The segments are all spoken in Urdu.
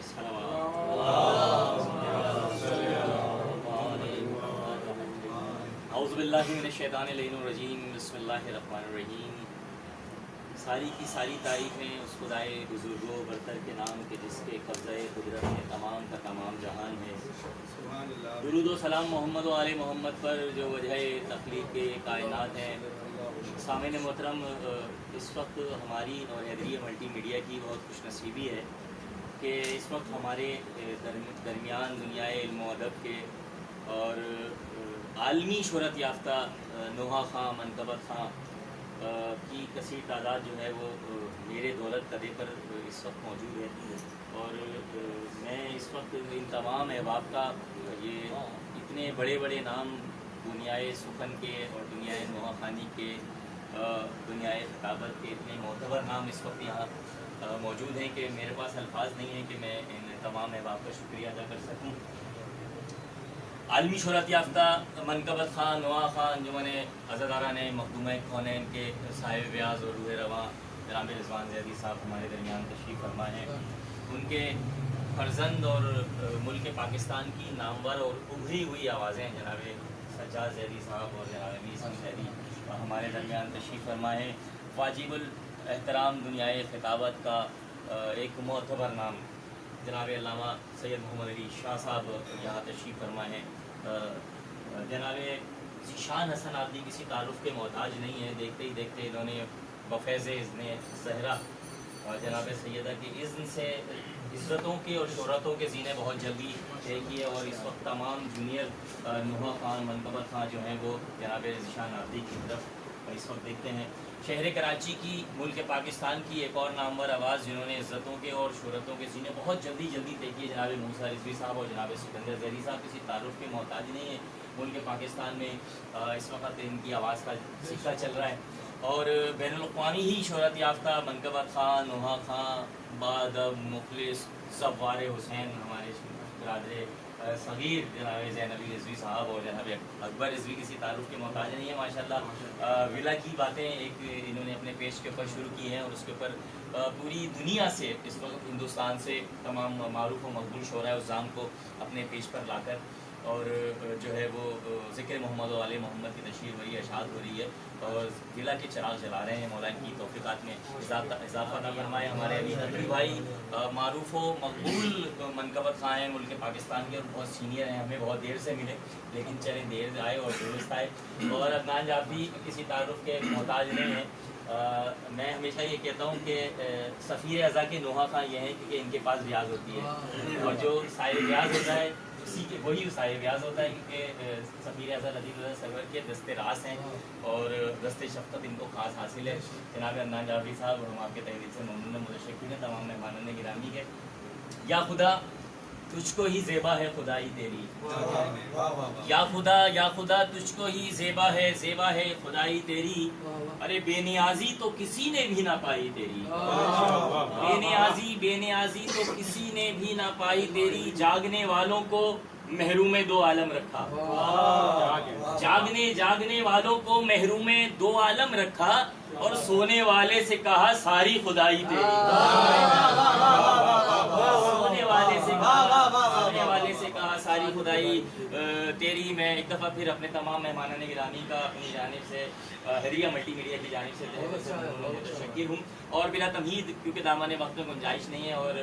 اعوذ باللہ من الشیطان الرجیم، بسم اللہ الرحمن الرحیم۔ ساری کی ساری تعریفیں اس خدائے بزرگ و برتر کے نام کے جس کے قبضۂ قدرت میں تمام کا تمام جہان ہے۔ درود و سلام محمد و آل محمد پر جو وجہ تخلیق کے کائنات ہیں۔ سامعین محترم، اس وقت ہماری اور حیدریہ ملٹی میڈیا کی بہت خوش نصیبی ہے کہ اس وقت ہمارے درمیان دنیائے علم و ادب کے اور عالمی شہرت یافتہ نوحہ خاں منقبت خاں کی کثیر تعداد جو ہے وہ میرے دولت قدے پر اس وقت موجود ہے، اور میں اس وقت ان تمام احباب کا یہ اتنے بڑے بڑے نام دنیائے سخن کے اور دنیائے نوحہ خانی کے دنیائے خطابت کے اتنے معتبر نام اس وقت یہاں موجود ہیں کہ میرے پاس الفاظ نہیں ہیں کہ میں ان تمام احباب کا شکریہ ادا کر سکوں۔ عالمی شہرت یافتہ منقبت خاں نوحہ خاں انجمن عزاداران مخدومہ کونین کے صاحب بیاض اور روح رواں جناب رضوان زیدی صاحب ہمارے درمیان تشریف فرما ہیں۔ ان کے فرزند اور ملک پاکستان کی نامور اور ابھری ہوئی آوازیں جناب سجاد زیدی صاحب اور جناب امیر حسن زیدی ہمارے درمیان تشریف فرما ہے۔ واجب الاحترام دنیائے خطابت کا ایک معتبر نام جناب علامہ سید محمد علی شاہ صاحب یہاں تشریف فرما ہیں۔ جناب شان حسن آبدی کسی تعارف کے محتاج نہیں ہے، دیکھتے ہی دیکھتے انہوں نے بفیض اذن زہرا جناب سیدہ کی اذن سے عزتوں کے اور شہرتوں کے زینے بہت جلدی طے کیے، اور اس وقت تمام جونیئر نوحہ خان منقبت خان جو ہیں وہ جناب ذیشان آبدی کی طرف اس وقت دیکھتے ہیں۔ شہر کراچی کی ملک پاکستان کی ایک اور نامور آواز جنہوں نے عزتوں کے اور شہرتوں کے زینے بہت جلدی طے کیے، جناب موسیٰ رضوی صاحب اور جناب سکندر زیدی صاحب کسی تعارف کے محتاج نہیں ہیں۔ ملک پاکستان میں اس وقت ان کی آواز کا سکہ چل رہا ہے، اور بین الاقوامی ہی شہرت یافتہ منقبت خان نوحہ خان بادب مخلص سوار حسین ہمارے برادر صغیر جناب زین علی رضوی صاحب اور جناب اکبر رضوی کسی تعارف کے محتاج نہیں ہے۔ ماشاءاللہ ولا کی باتیں ایک انہوں نے اپنے پیج کے اوپر شروع کی ہیں، اور اس کے اوپر پوری دنیا سے اس وقت ہندوستان سے تمام معروف و مقبول شعراء عظام کو اپنے پیج پر لا کر اور جو ہے وہ ذکر محمد و آل محمد کی تشہیر ہو رہی ہے، اشاعت ہو رہی ہے، اور ولا کے چراغ جلا رہے ہیں۔ مولا کی توفیقات میں اضافہ نہ فرمائے۔ ہمارے ابھی نقوی بھائی معروف و مقبول منقبت خاں ہیں ملک پاکستان کے، اور بہت سینئر ہیں، ہمیں بہت دیر سے ملے لیکن چلیں دیر آئے اور درست آئے، اور عدنان جعفری کسی تعارف کے محتاج نہیں ہیں۔ میں ہمیشہ یہ کہتا ہوں کہ سفیر اعضا کے نوحہ خاں یہ ہیں کیونکہ ان کے پاس ریاض ہوتی ہے، اور جو صاحب ریاض ہوتا ہے وہی صاحب ریاض ہوتا ہے، کیونکہ سفیر اعظم عزیز سرور کے دست راست ہیں اور دست شفقت ان کو خاص حاصل ہے۔ جناب عدنان جعفری صاحب، ہم آپ کے تحریر سے ممنون و متشکر ہیں، تمام مہمانان گرامی کے۔ یا خدا تجھ کو ہی زیبا ہے خدائی تیری، یا خدا تجھ کو ہی زیبا ہے خدائی تیری، ارے بے نیازی تو کسی نے بھی نہ پائی تیری، بے نیازی تو کسی نے بھی نہ پائی تیری، جاگنے والوں کو محروم دو عالم رکھا، جاگنے والوں کو محروم دو عالم رکھا، اور سونے والے سے کہا ساری خدائی تیری، سونے والے سے کہا ساری خدائی تیری۔ میں ایک دفعہ پھر اپنے تمام مہمانان گرامی کا اپنی جانب سے حیدریہ ملٹی میڈیا کی جانب سے متشکر ہوں، اور بلا تمہید کیونکہ دامن وقت میں گنجائش نہیں ہے اور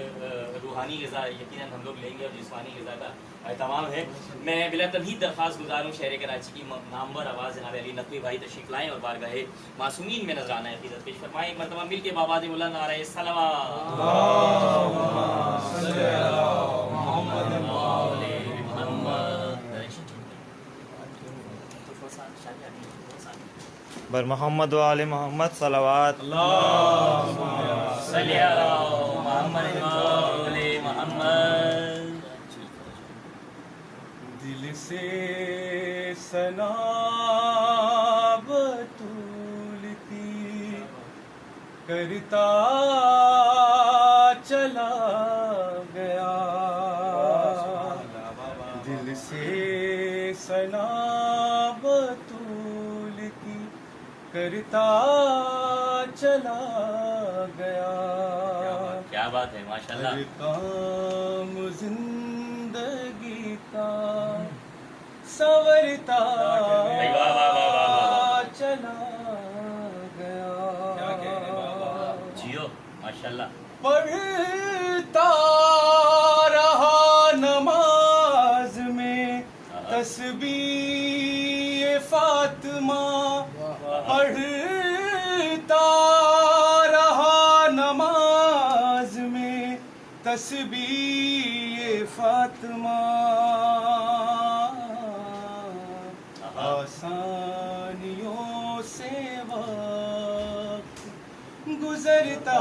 روحانی غذا یقیناً ہم لوگ لیں گے اور جسمانی غذا کا اہتمام ہے، میں بلا تمہید درخواست گزار ہوں شہر کراچی کی نامور آواز جناب علی نقوی بھائی تشریف لائیں اور بارگاہ معصومین میں نذرانہ عقیدت پیش فرمائیں۔ ایک مرتبہ مل کے باباد بلند نعرہ صلوات۔ بر محمد و آل محمد صلوات۔ اللہم صلی علی محمد و آل محمد۔ دل سے ثنا بطولتی کرتا چلا گیا، دل سے ثنا بطولتی کرتا چلا گیا کیا بات ہے ماشاءاللہ. ہر کام زندگی کا سنورتا چلا گیا. جیو ماشاءاللہ. پڑھتا رہا نماز میں تسبیح فاطمہ. پڑھتا رہا نماز میں تسبیح فاطمہ. آسانیوں سے وقت گزرتا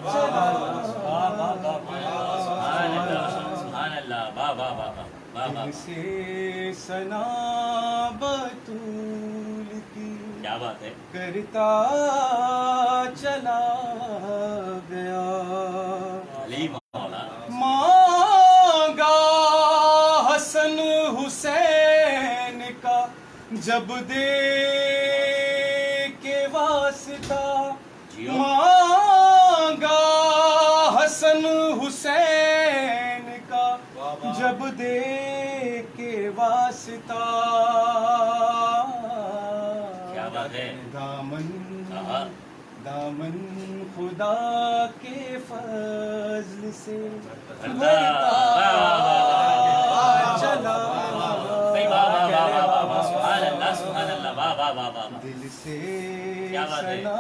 چلا سبحان اللہ. واہ واہ واہ واہ واہ دل واہ. سے ثنا بطول کی کیا بات ہے. کرتا چلا گیا. علی مولا. مانگا حسن حسین کا جب دے کے واسطہ. جیو. مانگا حسن حسین کا جب دے کے واسطہ. کیا بات ہے. دامن آہا. دامن خدا کے فضل سے اللہ. بھرتا چلا صحیح. واہ واہ واہ واہ واہ واہ. سبحان اللہ سبحان اللہ. واہ واہ واہ واہ. دل سے کیا بات ہے. ثنا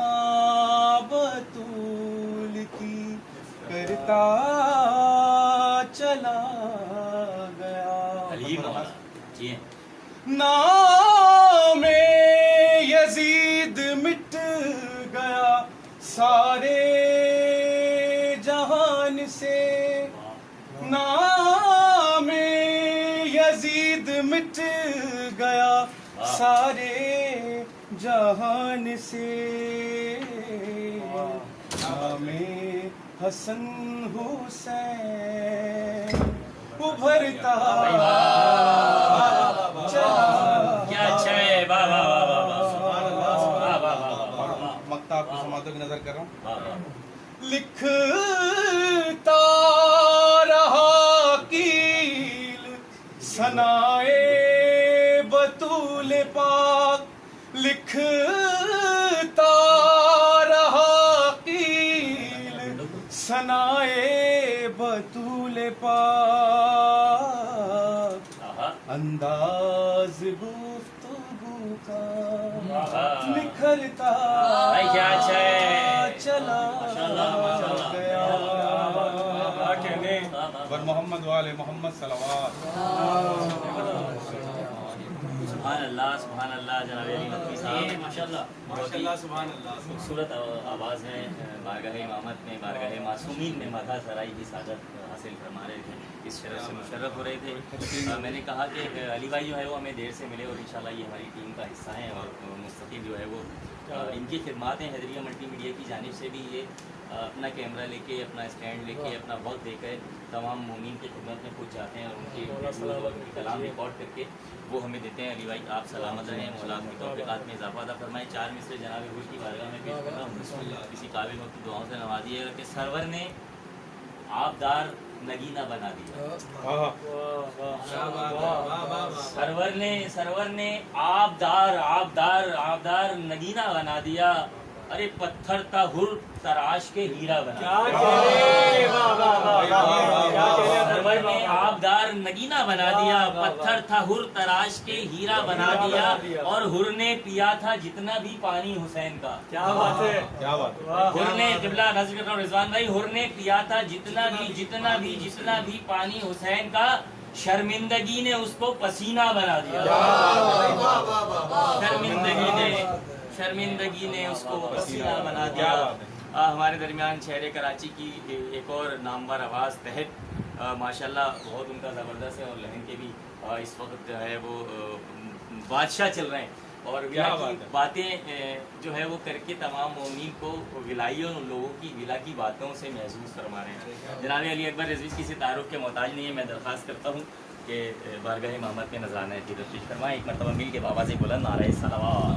بطول کی کرتا چلا گیا. علی مولا. جی. نام یزید مٹ گیا سارے جہان سے. نام یزید مٹ گیا سارے جہان سے. نام حسن حسین ابھرتا چلا. کیا اچھا ہے. واہ واہ واہ واہ واہ. سبحان اللہ. واہ واہ واہ واہ. مقطع آپ کو سماعتوں کی نظر کر رہا ہوں. واہ واہ. لکھتا رہا کیل ثنائے بطول پاک. لکھتا رہا کیل ثنائے بطول پاک. آہا. انداز گفتگو کا آہا. نکھرتا بھائی کیا اچھا ہے. چلا ماشاءاللہ ماشاءاللہ. گیا. بر محمد وآل محمد صلوات. سبحان اللہ سبحان اللہ. جناب علی نقوی صاحب ماشاءاللہ بہت ہی سبحان اللہ. خوبصورت آواز ہے. بارگاہ امامت میں بارگاہ معصومین میں مدح سرائی کی سعادت حاصل فرما رہے تھے. اس شرف سے مشرف ہو رہے تھے. میں نے کہا کہ علی بھائی جو ہے وہ ہمیں دیر سے ملے اور انشاءاللہ یہ ہماری ٹیم کا حصہ ہیں اور مستقل جو ہے وہ ان کی خدمات ہیں. حیدریہ ملٹی میڈیا کی جانب سے بھی یہ اپنا کیمرہ لے کے اپنا اسٹینڈ لے کے اپنا وقت دے کر تمام مومین کی خدمت میں پہنچ جاتے ہیں اور ان کی کلام ریکارڈ کر کے وہ ہمیں دیتے ہیں. علی بھائی آپ سلامت رہیں. مولا آپ کی توفیقات میں اضافہ عطا فرمائیں. 4 مصرے جناب حضور کی بارگاہ میں پیش کر رہا ہوں. کسی قابل وقت دعاؤں سے نوازیے گا کہ سرور نے آبدار نگینہ بنا دیا. سرور نے آبدار نگینہ بنا دیا. ارے پتھر تا ہر تراش کے ہیرا بنا دیا. سرور نے آبدار نگینہ بنا دیا. پتھر تھا ہر تراش کے ہیرا بنا دیا. اور ہر نے پیا تھا جتنا بھی پانی حسین کا. کیا بات ہے. کیا بات ہے. ہر نے قبلہ نظر کر رہا ہوں رضوان بھائی. ہر نے پیا تھا جتنا بھی پانی حسین کا. شرمندگی نے اس کو پسینہ بنا دیا. شرمندگی نے اس کو پسینہ بنا دیا. ہمارے درمیان شہر کراچی کی ایک اور نامور آواز تحت ماشاءاللہ بہت ان کا زبردست ہے اور لہن کے بھی اس وقت جو ہے وہ بادشاہ چل رہے ہیں اور ولا کی باتیں جو ہے وہ کر کے تمام مومنین کو ولائی اور ان لوگوں کی ولا کی باتوں سے محظوظ فرما رہے ہیں. جناب علی اکبر رضوی کسی تعارف کے محتاج نہیں ہے. میں درخواست کرتا ہوں کہ بارگاہ امامت میں نذرانہ کی تفتیش فرمائیں. ایک مرتبہ مل کے بابا سے بلند نعرہ صلوات.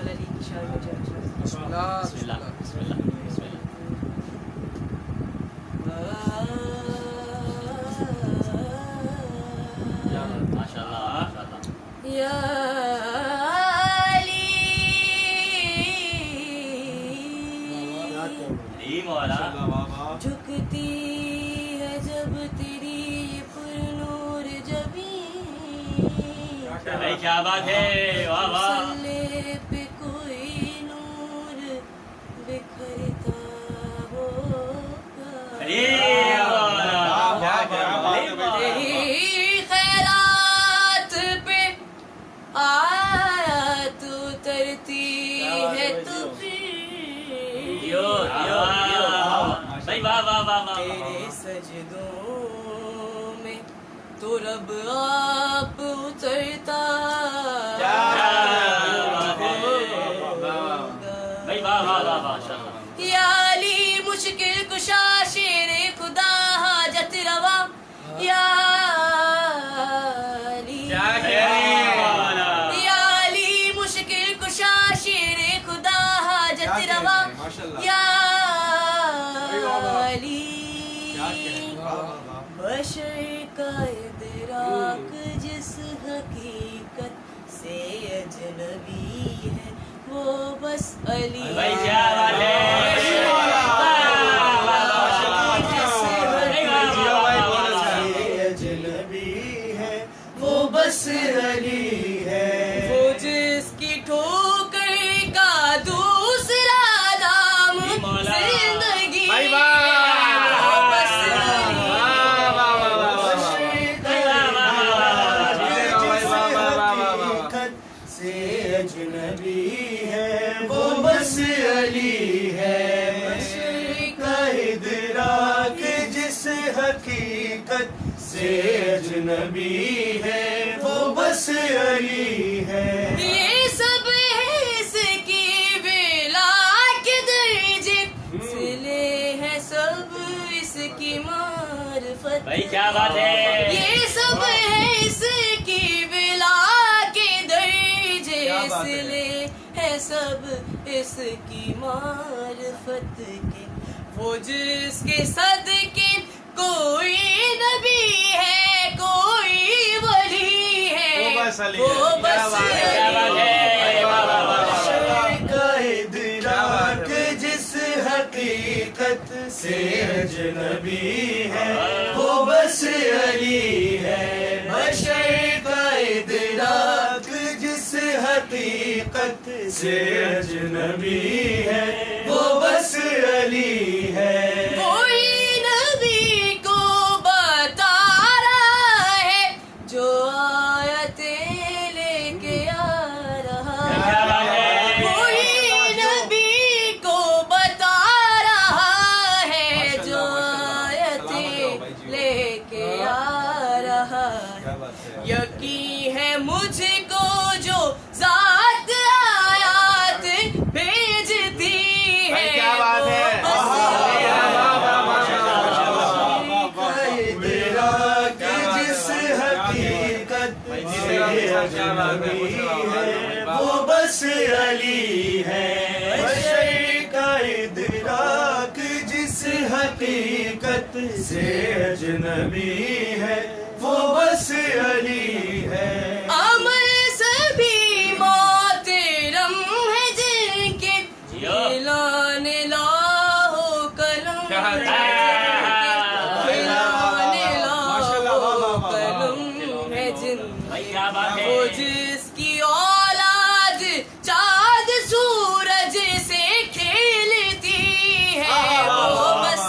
مولا علی کی شان میں جائے. بسم اللہ بسم اللہ بسم اللہ. ماشاء اللہ ماشاء اللہ. یا علی جی مولا. جھکتی ہے جب تیری پر نور جبیں، بھائی کیا بات ہے، واہ واہ. مسلے پہ کوئی نور بکھرتا ہوگا. تیری خیرات پہ آیات اترتی ہے تو بھائی واہ واہ واہ واہ. تیرے سجدوں میں تو رب آپ اترتا بھائی واہ واہ واہ ماشاء اللہ. یا علی مشکل کشا شیر خدا حاجت روا. یا علی یا علی مشکل کشا شیر خدا حاجت روا. یا علی بشر کا ادراک جس حقیقت سے اجنبی ہے وہ بس علی. بھائی کیا بات ہے. اجنبی ہے وہ بس علی ہے. وہ جس کی ٹھوکر کا دوسرا نام زندگی ہے وہ بس علی. سے اجنبی ہے وہ بس علی ہے. کا ادراک جس حقیقت سے اجنبی ہے وہ بس علی ہے. یہ سب ہے اس کی بلا کے درجے سلے ہیں سب اس کی معرفت. بھائی کیا بات ہے. یہ سب ہے اس کی بلا کے درجے سلے ہے سب اس کی معرفت کے. وہ جس کے صدقے کوئی نبی ہے کوئی ولی ہے وہ بس علی ہے. کا ادراک جس حقیقت سے اجنبی ہے وہ بس علی ہے. بشر کا ادراک جس حقیقت سے اجنبی ہے وہ بس علی ہے. کوئی نبی کو بتا رہا ہے جو آیتیں لے کے آ رہا ہے. کوئی نبی کو بتا رہا ہے جو آیتیں لے کے آ رہا ہے. یقین ہے مجھ کو جو ذات آیات بھیجتی ہے وہ بس جس حقیقت سے اجنبی ہے وہ بس علی ہے. بشر کا ادراک جس حقیقت سے اجنبی ہے وہ بس علی ہے. عمل سبھی محترم ہے جن کے اعلان لاہو قلم اعلان لاہو قلم ہے جن وہ جس کی اولاد چاند سورج سے کھیلتی ہے وہ بس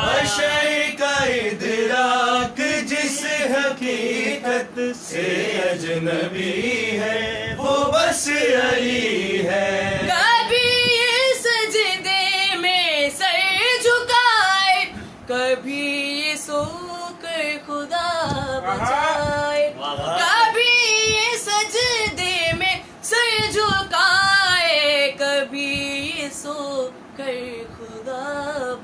بشر کا ادراک جس حقیقت سے اجنبی ہے وہ بس علی ہے. کبھی یہ سجدے میں سر جھکائے کبھی یہ سو کر خدا بچائے. کبھی یہ سجدے میں سر جھکائے کبھی یہ سو کر خدا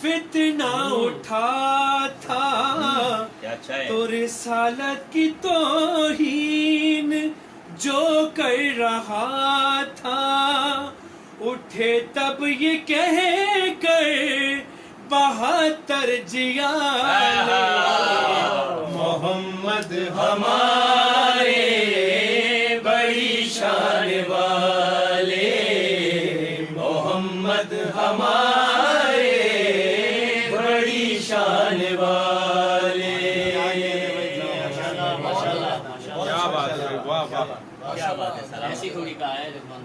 فتنہ اٹھا تھا کیا اچھا ہے تو رسالت کی توہین جو کر رہا تھا اٹھے تب یہ کہہ کر 72 جیال محمد ہمارے بڑی شان والے، محمد ہمارے بڑی شان والے. کیا بات ہے، واہ واہ، کیا بات ہے سلام ایسی خوبی کا ہے رضوان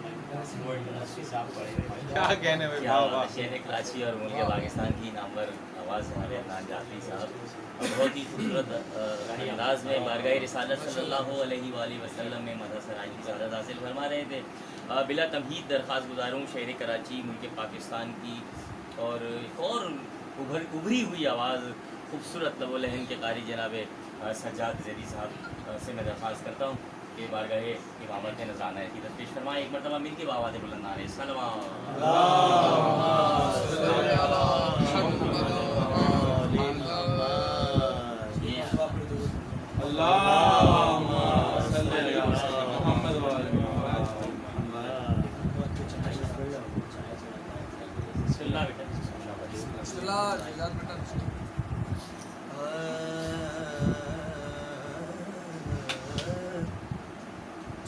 بھائی صاحب پڑے کیا کہنے میں، کیا واہ بات واہ. ہے. شہر کراچی اور ملک پاکستان کی نامور آواز ہمارے عدنان جعفری صاحب اور بہت ہی خوبصورت انداز میں بارگاہ رسالت صلی اللہ علیہ وآلہ وسلم میں مدح سراج کی سعادت حاصل فرما رہے تھے. بلا تمہید درخواست گزار ہوں شہر کراچی ملک پاکستان کی اور ایک اور ابھری ہوئی آواز خوبصورت لب و لہن کے قاری جناب سجاد زیدی صاحب سے میں درخواست کرتا ہوں کہ بارگاہ امامت نذرانہ عقیدت پیش فرمائیں. ایک مرتبہ مل کے بآواز بلند نعرے صلوات. اللہم صلی علی محمد و آل محمد. بسم اللہ بیٹا.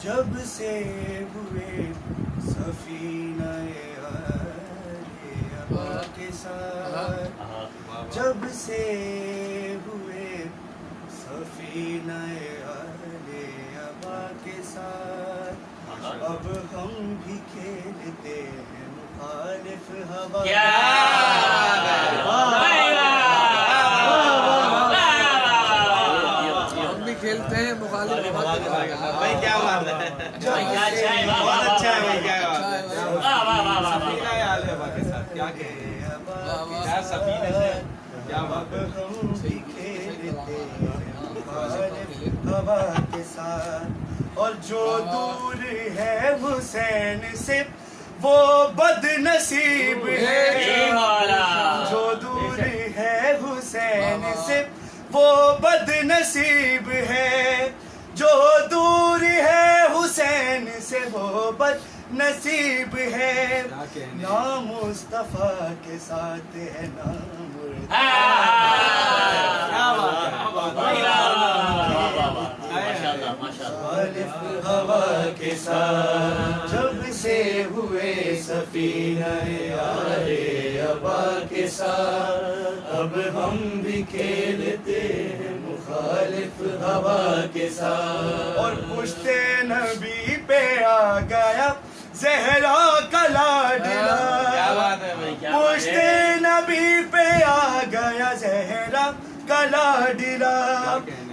جب سے ہوئے سفینہ ابا کے ساتھ، جب سے ہوئے سفینہ ابا کے ساتھ، اب ہم بھی کھیلتے ہیں مخالف ہوا. ہم بھی کھیلتے ہیں مخالف بھائی کیا بات ہے، بہت اچھا ہے بھائی، کیا بات ہے. سفینہ آل ابا کے ساتھ کیا کہیں، کیا سفینہ سے، کیا بات ہے. ہم بھی کھیلتے ہیں مخالف ہوا کے ساتھ، اور جو دور ہے حسین سے وہ بد نصیب ہے. جو دور ہے حسین سے وہ بد نصیب ہے. جو دور ہے حسین سے وہ بد نصیب ہے. نام مصطفیٰ کے ساتھ ہے نام مخالف ہوا کے ساتھ. جب سے ہوئے سفینہ آل ابا کے ساتھ، اب ہم بھی کھیلتے ہیں مخالف ہوا کے ساتھ. اور پشت نبی پہ آ گیا زہرا کا لاڈلا. کیا بات ہے بھائی، کیا بات پشت ہے. نبی پہ آ گیا زہرا کا لاڈلا.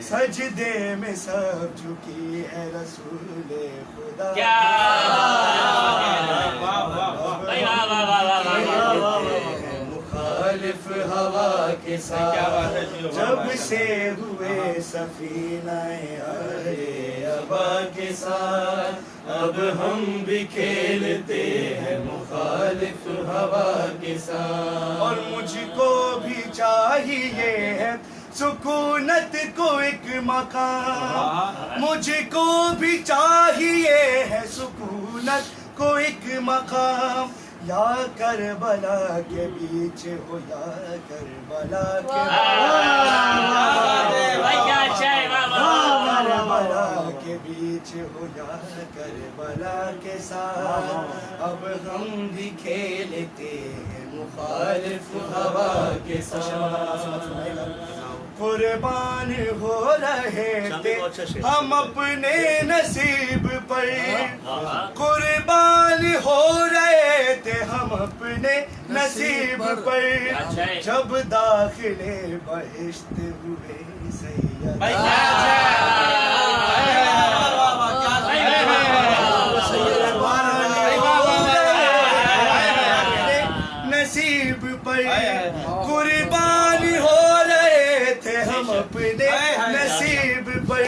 سجدے میں سب جھکی ہے رسول خدا. مخالف ہوا کے ساتھ. جب سے ہوئے سفینہ آل ابا کے ساتھ، اب ہم بھی کھیلتے ہیں مخالف ہوا کے ساتھ. اور مجھ کو بھی چاہیے ہے سکونت کو ایک مقام. مجھ کو بھی چاہیے ہے سکونت کو ایک مقام. یا کربلا کے بیچ ہو، یا کربلا کے کربلا کے بیچ ہو، یا کربلا کے ساتھ. اب ہم بھی کھیلتے ہیں مخالف ہوا کے ساتھ. قربان ہو رہے تھے ہم اپنے نصیب پر. قربان ہو رہے تھے ہم اپنے نصیب پر. جب داخلے بہشت ہوئے سید نصیب پر. قربان ہو رہے تھے ہم اپنے نصیب پر.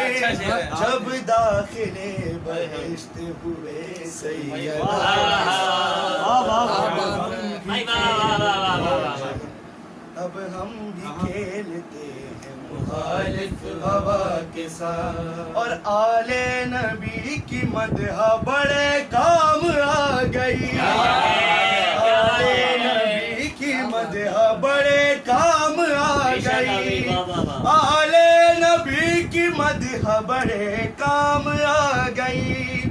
جب داخلے بہشت ہوئے سید. اب ہم بھی کھیلتے ہیں مخالف ہوا کے ساتھ. اور آل نبی کی مدح بڑے کام آ گئی. آل نبی کی مدح بڑے کام آ گئی. آل نبی کی مدح بڑے کام آ گئی.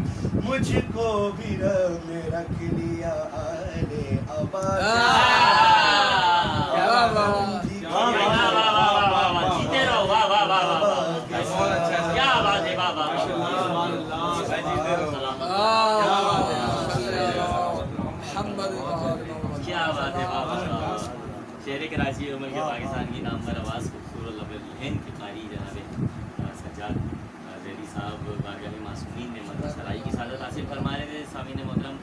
مجھ کو بھی رب میں رکھ لیا آل ابا. جیتے رہو. واہ واہ واہ واہ، کیا بات ہے. واہ واہ کیا بات ہے. واہ واہ. شہر کراچی عمر کے پاکستان کی نامور آواز خوبصورت لب الہند کے قاری جناب سجاد ذیلی صاحب بارگاہ معصومین میں مدد سرائی کی سعادت حاصل فرما رہے تھے. سامعین محترم،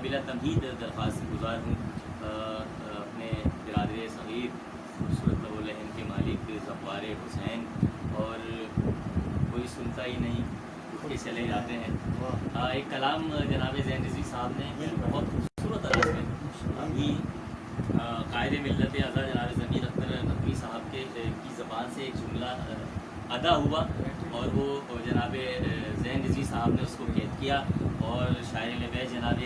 بلا تمہید درخواست گزار ہوں اپنے برادر صغیر خوبصورت لب الہند کے مالک زوار حسین، اور کوئی سنتا ہی نہیں، اٹھ کے چلے جاتے ہیں. ایک کلام جناب زین رضوی صاحب نے بہت خوبصورت انداز میں ابھی قائد ملت ازا جناب ضمیر اختر نقوی صاحب کی زبان سے ایک جملہ ادا ہوا، اور وہ جناب زین رضوی صاحب نے اس کو قید کیا. اور شاعر لبیک جناب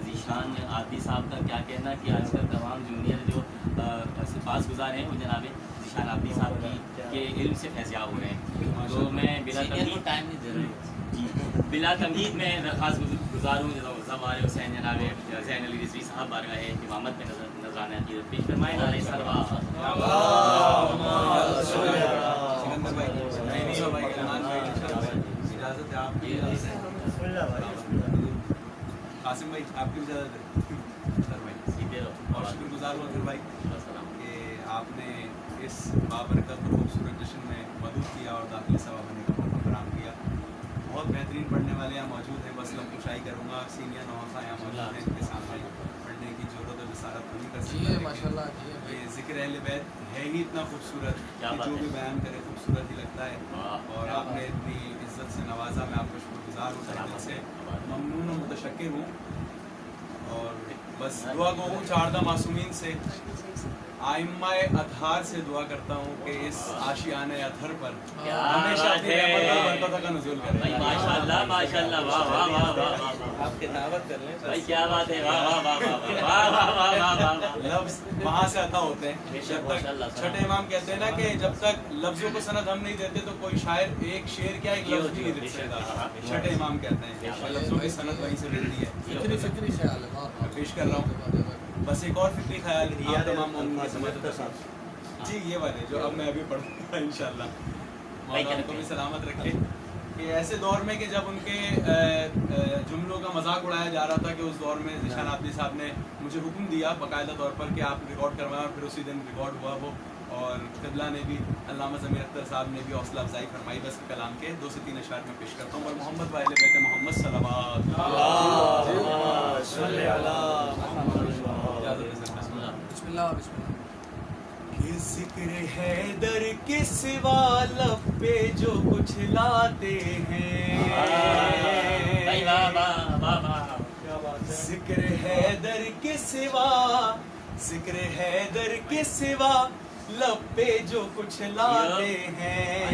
ذیشان عادی صاحب کا کیا کہنا کہ آج کل تمام جونیئر جو سپاس گزار ہیں وہ جناب ذیشان عادی صاحب کے علم سے فیضیاب ہو رہے ہیں. تو میں بلا تمہید میں درخواست گزار ہوں زوار حسین جناب زین علی رضوی صاحب بارگاہ امامت میں نذرانہ عقیدت پیش فرمائیں. نعرہ صلوات. اجازت ہے آپ کی؟ قاسم بھائی آپ کی اجازت ہے؟ سر بھائی اور شکر گزار ہوں اظہر بھائی کہ آپ نے اس بابرکت اور خوبصورت جشن میں مدعو کیا اور داخلی ثواب بننے کا موقع فراہم کیا. بہت بہترین پڑھنے والے یہاں موجود ہیں. بس لب کشائی کروں گا. سینئر نوحہ یہاں موجود ہیں، ان کے سامنے پڑھنے کی ضرورت و جسارت نہیں کر سکتے. ماشاءاللہ یہ ذکر اہل بیت ہے ہی اتنا خوبصورت کہ جو بھی بیان کرے خوبصورت ہی لگتا ہے. اور آپ نے اتنی عزت سے نوازا. میں آپ کا شکر گزار ہوں، تہہ دل سے ممنون و متشکر ہوں. اور بس دعا گو ہوں چاردہ معصومین سے، آئمہ اطہار سے دعا کرتا ہوں کہ اس عاشقانہ اطہر پر ہمیشہ اپنی رحمت اور برکتوں کا نزول کرے. ماشاءاللہ ماشاءاللہ. واہ واہ واہ واہ. آپ کی دعوت کر لیں بھائی کیا بات ہے. واہ واہ واہ واہ واہ واہ واہ واہ. لفظ وہاں سے عطا ہوتے ہیں. جب تک چھٹے امام کہتے ہیں نا کہ جب تک لفظوں کو سند ہم نہیں دیتے تو کوئی شاعر ایک شعر کیا ایک لفظ نہیں دے سکتا. چھٹے امام کہتے ہیں لفظوں کی سند وہیں سے ملتی ہے. فکری خیال ہے. میں پیش کر رہا ہوں. بس ایک اور فکری خیال ہے تمام مومنین کی سمجھ. جی یہ والے جو اب میں ابھی پڑھوں گا انشاءاللہ. مولا ان کو بھی سلامت رکھے. کہ ایسے دور میں کہ جب ان کے جملوں کا مذاق اڑایا جا رہا تھا کہ اس دور میں ذیشان عابدی صاحب نے مجھے حکم دیا باقاعدہ طور پر کہ آپ ریکارڈ کروائیں، اور پھر اسی دن ریکارڈ ہوا وہ. اور قبلہ نے بھی علامہ ضمیر اختر صاحب نے بھی حوصلہ افزائی فرمائی. بس کلام کے 2 سے 3 اشعار میں پیش کرتا ہوں. اور محمد و اہل بیت محمد صلوات. بسم اللہ بسم اللہ. کہ ذکر حیدر کے سوا لب پہ جو کچھ لاتے ہیں. ذکر حیدر کے سوا، ذکر حیدر کے سوا لب پہ جو کچھ لاتے ہیں.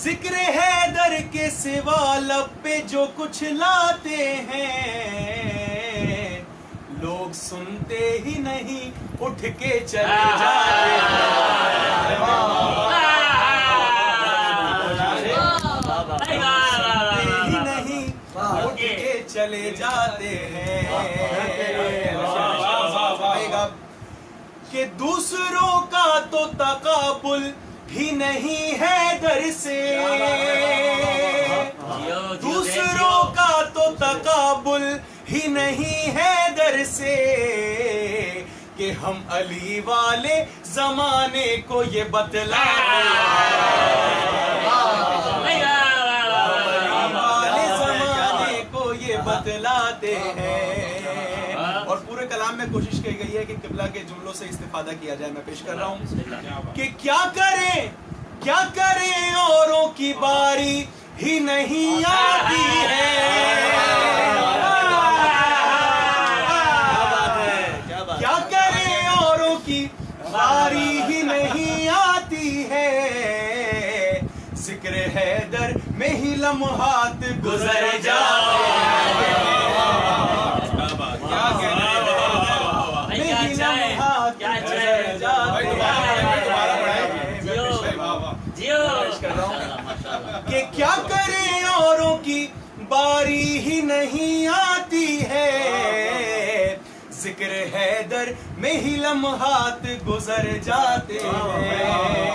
ذکر حیدر کے سوا لب پہ جو کچھ لاتے ہیں، لوگ سنتے ہی نہیں اٹھ کے چلے جاتے ہیں. سنتے ہی نہیں اٹھ کے چلے جاتے ہیں. کہ دوسروں کا تو تقابل ہی نہیں ہے در سے، دوسروں کا تو تقابل ہی نہیں ہے در سے، کہ ہم علی والے زمانے کو یہ بتلاتے بتلاتے ہیں. اور پورے کلام میں کوشش کی گئی ہے کہ قبلہ کے جملوں سے استفادہ کیا جائے. میں پیش کر رہا ہوں کہ کیا کریں اوروں کی باری ہی نہیں آتی ہے. کیا کریں اوروں کی باری ہی نہیں آتی ہے ذکر حیدر میں ہی لمحات گزر جاتے ہیں کہ کیا کریں اوروں کی باری ہی نہیں آتی ہے ذکر حیدر میں ہی لمحات گزر جاتے ہیں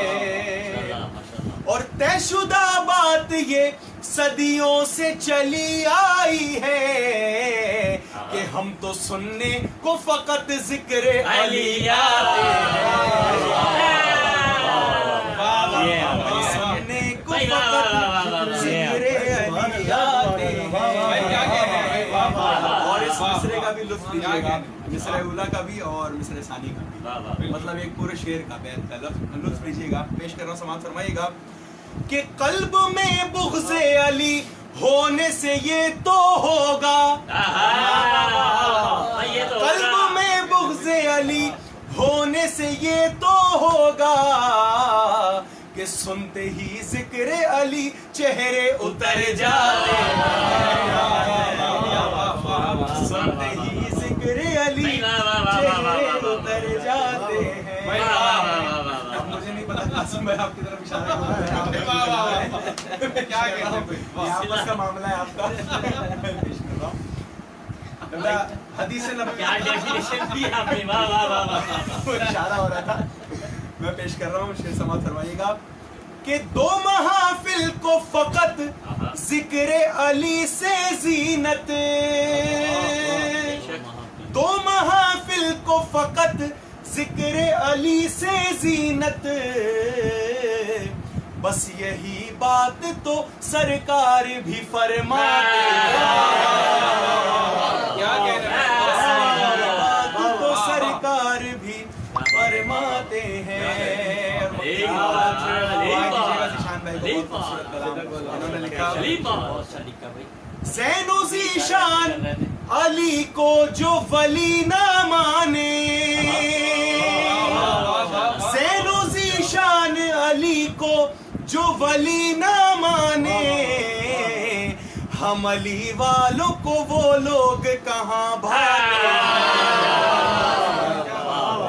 اور طے شدہ بات یہ صدیوں سے چلی آئی ہے کہ ہم تو سننے کو فقط ذکر علی آتے ہیں سننے کو فقط ذکر علی آتے ہیں اور اس مصرے کا بھی لطف لیجیے گا مصرع اولا کا بھی اور مصرع ثانی کا بھی مطلب ایک پورے شعر کا بیت کا لطف لیجیے گا پیش کر رہا ہوں سماعت فرمائیے گا کہ قلب میں بغض علی ہونے سے یہ تو ہوگا قلب میں بغض علی ہونے سے یہ تو ہوگا کہ سنتے ہی ذکر علی چہرے اتر جاتے ہیں سنتے ہی ذکر علی چہرے اتر جاتے ہیں مجھے نہیں پتا قاسم بھائی آپ کی طرف اشارہ کیا آپس کا معاملہ ہے آپ کا حدیث نبوی اشارہ ہو رہا تھا میں پیش کر رہا ہوں شعر سماعت فرمائیے گا کہ دو محافل کو فقط ذکر علی سے زینت دو محافل کو فقط ذکر علی سے زینت بس یہی بات تو سرکار بھی فرماتے بات تو سرکار بھی فرماتے ہیں زین و ذیشان علی کو جو ولی نہ مانے زین و ذیشان علی کو جو ولی نہ مانے ہم علی والوں کو وہ لوگ کہاں بھاتے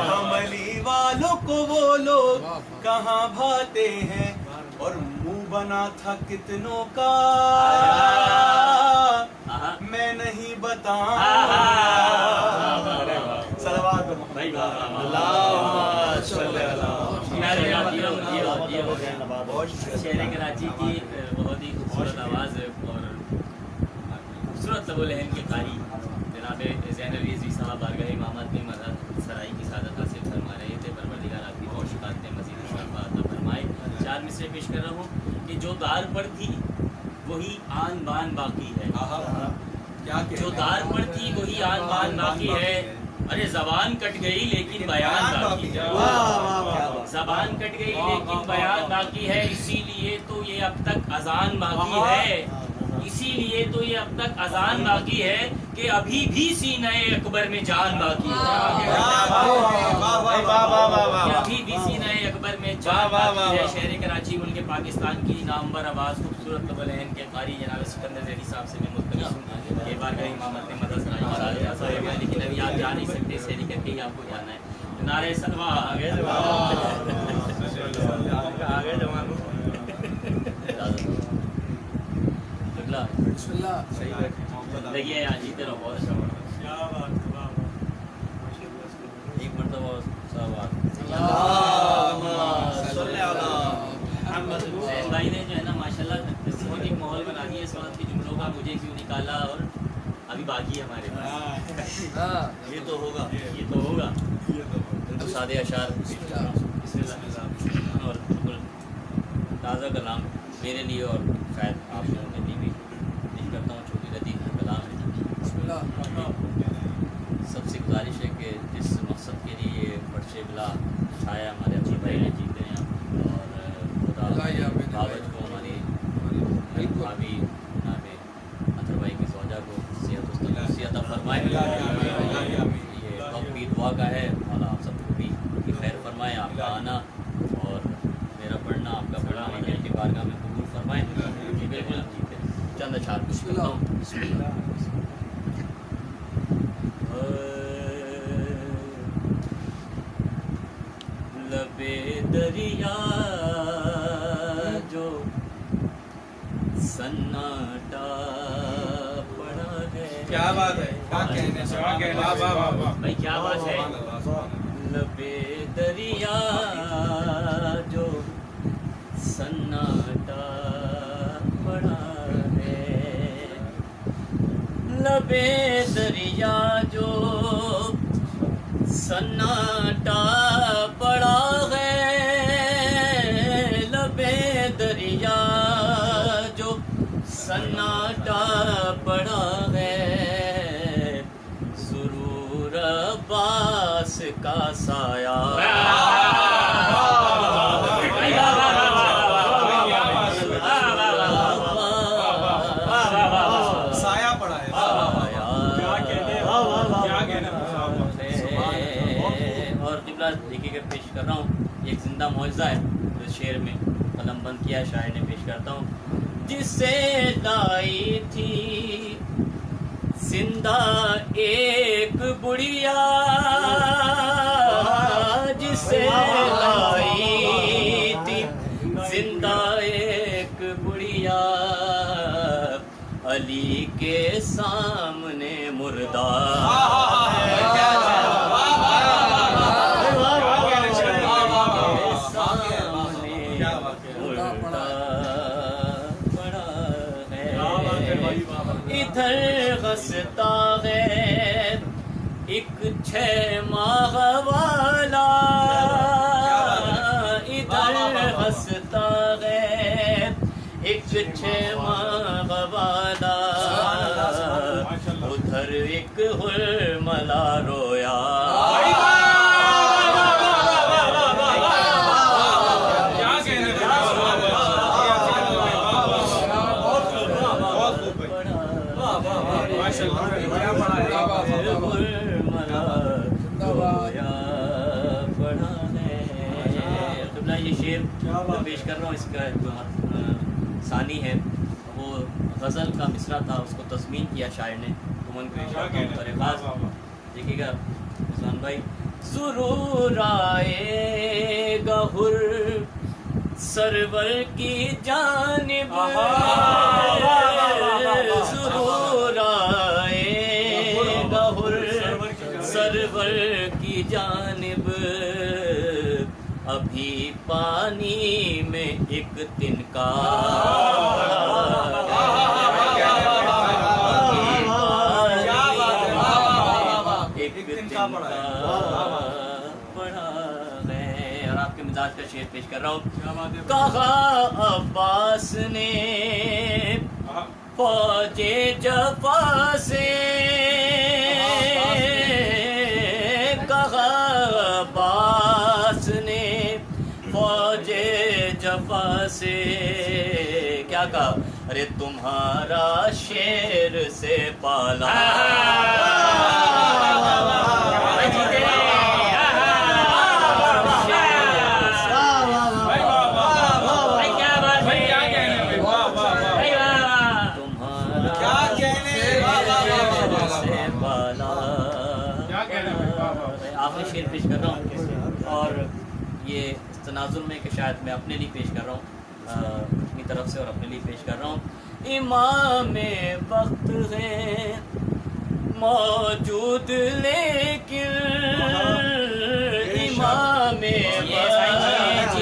ہم علی والوں کو وہ لوگ کہاں بھاتے ہیں اور منہ بنا تھا کتنوں کا میں نہیں بتاؤں صلوات شہر کراچی کی بہت ہی خوبصورت آواز اور خوبصورت لب و لہن کے قاری جناب زین علی رضوی صاحب بارگاہ امامت میں مدد سرائی کی سعادت حاصل فرما رہے تھے پروردگار آپ کی بہت شکایت مزید شفاعت عطا فرمائے چار مصرے پیش کر رہا ہوں کہ جو دار پر تھی وہی آن بان باقی ہے جو دار پر تھی وہی آن بان باقی ہے ارے زبان کٹ گئی لیکن بیان باقی ہے زبان کٹ گئی لیکن بیان باقی ہے اسی لیے تو یہ اب تک اذان باقی ہے اسی لیے تو یہ اب تک اذان باقی ہے کہ ابھی بھی سینہ اکبر میں جان باقی ہے ابھی بھی سینہ اکبر میں جان باقی ہے شہر کراچی ملک پاکستان کی نامور آواز خوبصورت لب و لہن کے قاری جناب سکندر ذیلی صاحب سے میں ملتمس ہوں کہ بارگاہ امامت میں مدد سرائی ہے لیکن ابھی آپ جا نہیں سکتے سیری کر کے ہی آپ کو جانا ہے نعرہ سلوہ آگے جوان بسم اللہ لگیے یہاں جیتے رہو بہت اچھا ایک مرتبہ بھائی نے جو ہے نا ماشاءاللہ بہت ایک ماحول بنا دیا اس وقت کے جملوں کا مجھے کیوں نکالا اور ابھی باقی ہے ہمارے پاس یہ تو ہوگا سادے اشعار بسم اللہ اور بالکل تازہ کلام میرے لیے اور شاید آپ لوگوں کے لیے بھی کرتا ہوں چھوٹی لطیف کلام ہے سب سے گزارش ہے کہ جس مقصد کے لیے فرش بلا چھایا ہمارے اچھے بھائی نے جیتے ہیں اور خدا بابج کو ہماری بھابھی جناب اطہر بھائی کی زوجہ کو صحت عطا فرمائے یہ وقت بھی دعا کا ہے مولا آپ سب کو بھی خیر خیر فرمائیں آپ کا آنا اور میرا پڑھنا آپ کا پڑھنا اللہ کی بارگاہ میں قبول فرمائیں. جی بالکل ٹھیک ہے, چند اشعار کچھ بسم کرتا اللہ ہوں. بسم اللہ. لبے دریا جو سناٹا پڑا ہے. کیا بات ہے, کیا کہنے سے, بھائی کیا بات ہے. لبے دریا جو سناٹا پڑا ہے, لبے دریا جو سناٹا پڑا ہے, لبے دریا جو سناٹا پڑا ہے, سرور عباس کا سایہ سایہ پڑا ہے. اور قبلہ دیکھیے کہ پیش کر رہا ہوں, ایک زندہ معجزہ ہے جو شعر میں قلم بند کیا شاعر نے, پیش کرتا ہوں. جسے لائی تھی زندہ ایک بڑھیا, جسے لائی تھی زندہ ایک بڑھیا, علی کے سامنے مردہ ادھر غستا ہے ایک 6 ماہ والا, ادھر غستا ہے ایک 6 ماہ والا, ادھر ایک حرملا رویا. یہ شعر پیش کر رہا ہوں, اس کا جو ثانی ہے وہ غزل کا مصرع تھا, اس کو تضمین کیا شاعر نے, تو من پیش کرتا ہوں بطور خاص. دیکھیے گا عثمان بھائی. ضرور آئے گا حر سرور کی جانب, ضرور آئے گا حر سرور کی جانب, ابھی پانی میں ایک تنکا, ایک تنکا پڑا ہے. اور آپ کے مزاج کا شعر پیش کر رہا ہوں. کہا عباس نے فوج جفا سے, کہا عباس نے فوج جفا سے, کیا کہا, ارے تمہارا شیر سے پالا. آخری شعر پیش کر رہا ہوں, اور یہ اس تناظر میں کہ شاید میں اپنے لیے پیش کر رہا ہوں, اپنی طرف سے اور اپنے لیے پیش کر رہا ہوں. امام وقت ہے موجود لیکن, امام وقت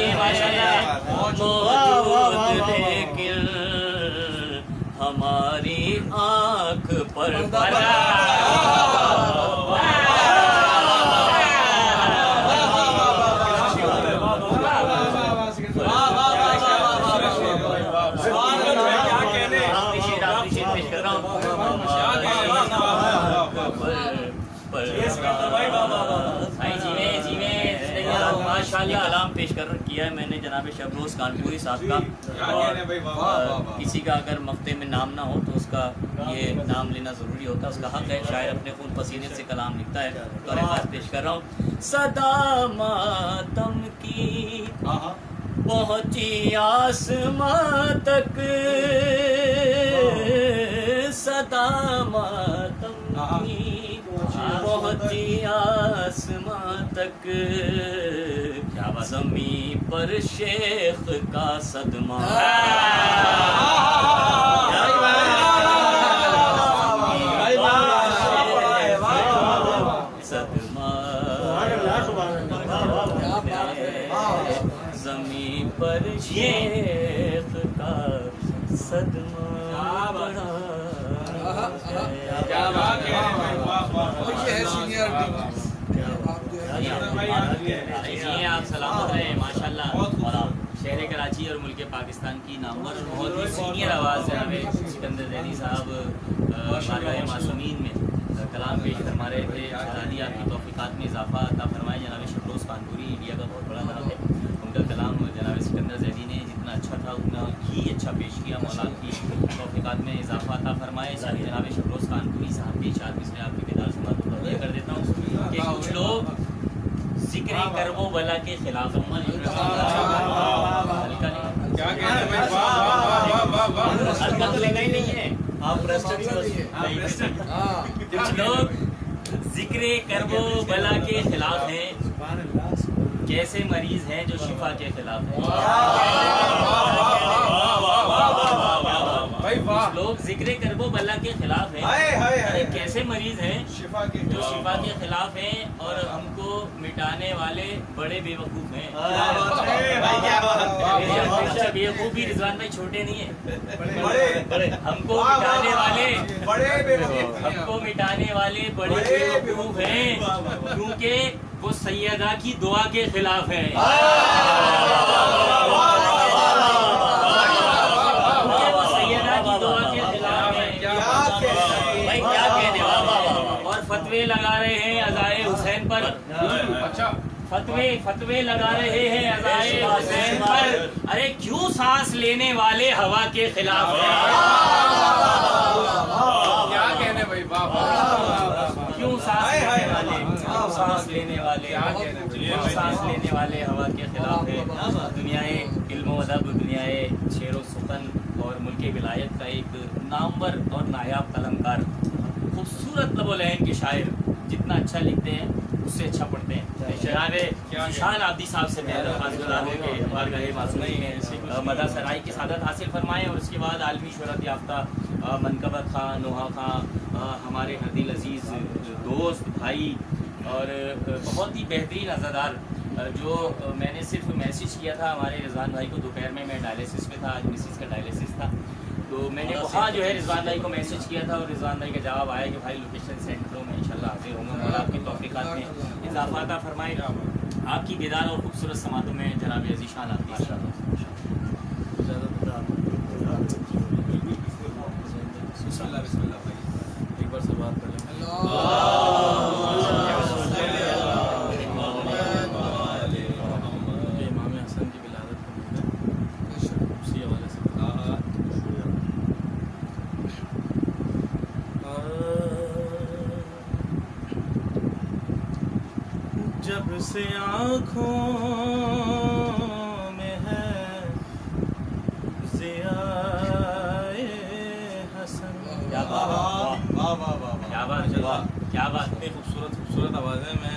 موجود لیکن, ہماری آنکھ پر پڑا. ماشاءاللہ کلام پیش کیا ہے میں نے جناب شبروز کانپوری صاحب کا، اور کسی کا اگر مقطع میں نام نہ ہو تو اس کا یہ نام لینا ضروری ہوتا ہے، اس کا حق ہے، شاعر اپنے خون پسینے سے کلام لکھتا ہے، تو خاص پیش کر رہا ہوں۔ صدا ماتم کی پہنچی آسمان تک، صدا ماتم کی پہنچی آسمان تک، زمین پر شیخ کا صدمہ، زمین پر شیخ کا صدمہ بڑا جی آپ سلامت رہے ماشاءاللہ۔ اور آپ شہر کراچی اور ملک پاکستان کی نامور اور بہت ہی سینئر آواز جناب سکندر زیدی صاحب بارگاہ معصومین میں کلام پیش فرما رہے تھے۔ شہزادی آپ کی توفیقات میں اضافہ عطا فرمائے۔ جناب شبروز کانپوری انڈیا کا بہت بڑا نام ہے، ان کا کلام جناب سکندر زیدی نے جتنا اچھا تھا اتنا ہی اچھا پیش کیا۔ مولا کی توفیقات میں اضافہ عطا فرمائے۔ ساتھ جناب شبروز کانپوری صاحب کی اشعار اس میں آپ کی بیدار سماعت کو توجہ کر دیتا ہوں کہ کچھ لوگ ذکر کرب و بلا کے خلاف حرکت لگا ہی نہیں ہے آپ، کچھ لوگ ذکر کرب و بلا کے خلاف ہیں، کیسے مریض ہیں جو شفا کے خلاف ہیں۔ کچھ لوگ ذکر کرب و بلا کے خلاف ہیں، کیسے مریض ہیں جو شفا کے خلاف ہیں، اور ہم کو مٹانے والے بڑے بے وقوف ہیں۔ بیوقوف بھی رضوان بھائی چھوٹے نہیں ہیں، ہم کو مٹانے والے بڑے بے وقوف ہیں، کیونکہ وہ سیدہ کی دعا کے خلاف ہیں۔ اور فتوے لگا رہے ہیں عزائے حسین پر، فتوے لگا رہے ہیں عزائے حسین پر، ارے کیوں سانس لینے والے ہوا کے خلاف ہیں؟ کیا کہنے بھائی، کیوں سانس لینے والے ہوا کے خلاف ہے؟ دنیا علم و ادب، دنیا شعر و سخن اور ملک ولایت کا ایک نامور اور نایاب قلمکار، خوبصورت لب و لہن کے شاعر، جتنا اچھا لکھتے ہیں اس سے اچھا پڑھتے ہیں۔ جناب شان عابدی صاحب سے میں درخواست گزار ہوں کہ بارگاہ معصومین میں مدح سرائی کی سعادت حاصل فرمائیں، اور اس کے بعد عالمی شہرت یافتہ منقبت خان، نوحہ خان، ہمارے ہردل عزیز دوست بھائی اور بہت ہی بہترین عزادار، جو میں نے صرف میسیج کیا تھا ہمارے رضوان بھائی کو دوپہر میں ڈائلیسس پہ تھا، آج مسز کا ڈائلیسس تھا، تو میں نے وہاں جو ہے رضوان بھائی کو میسیج کیا تھا، اور رضوان بھائی کا جواب آیا کہ بھائی لوکیشن سینڈ کرو، میں انشاءاللہ حاضر ہوں گا۔ اور آپ کی توفیقات میں اضافہ عطا فرمائے، آپ کی بیدار اور خوبصورت سماعتوں میں جناب عزیز شان آپ کی بسم اللہ بھائی ایک بار سے بات کر لیں۔ امام حسن کی ولادت کو اسی حوالے سے جب سے آنکھوں میں ہے ضیاء حسن۔ کیا بات اتنی خوبصورت آوازیں میں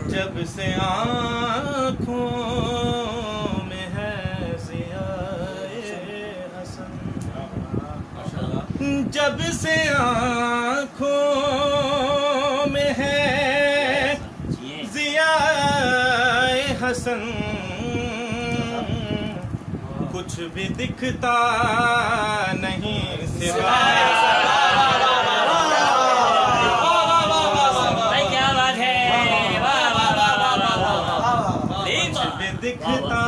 جب سے آنکھوں میں ہے ضیاء حسن، جب سے آنکھوں میں ہے ضیاء حسن، کچھ بھی دکھتا نہیں سوائے دکھتا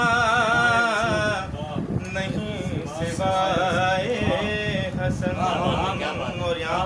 نہیں سوائے حسن۔ اور یہاں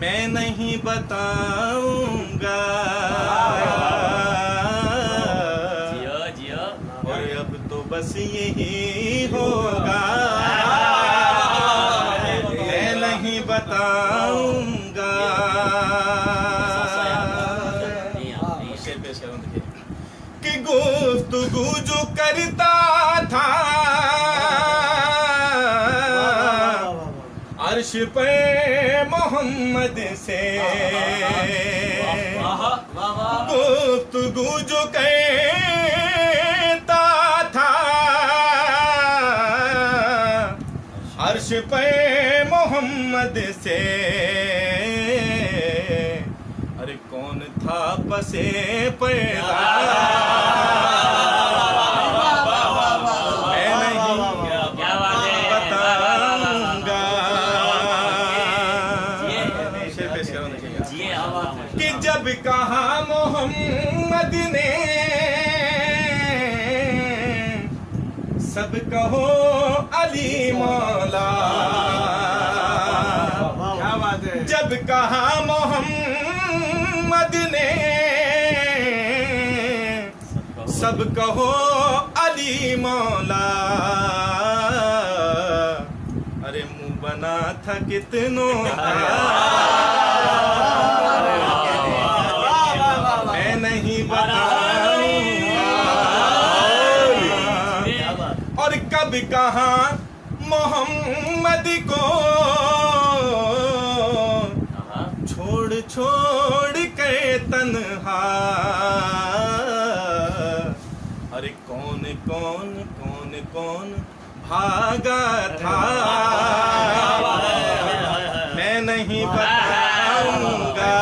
میں نہیں بتاؤں گا جیو جیو اور اب تو بس یہی ہوگا میں نہیں بتاؤں گا کہ گفتگو جو کرتا تھا عرش پہ محمد سے گفتگو جو کرتا تھا عرش پہ محمد سے ارے کون تھا پسے پیدا میں نہیں بتاؤں گا کہ جب کہا محمد نے سب کہو علی مولا جب کہا محمد نے سب کہو علی مولا ارے منہ بنا تھا کتنوں کا میں نہیں بتاؤں گا اور کب کہا محمد کو چھوڑ چھوڑ کے تنہا ارے کون کون کون کون بھاگا تھا میں نہیں بتاؤں گا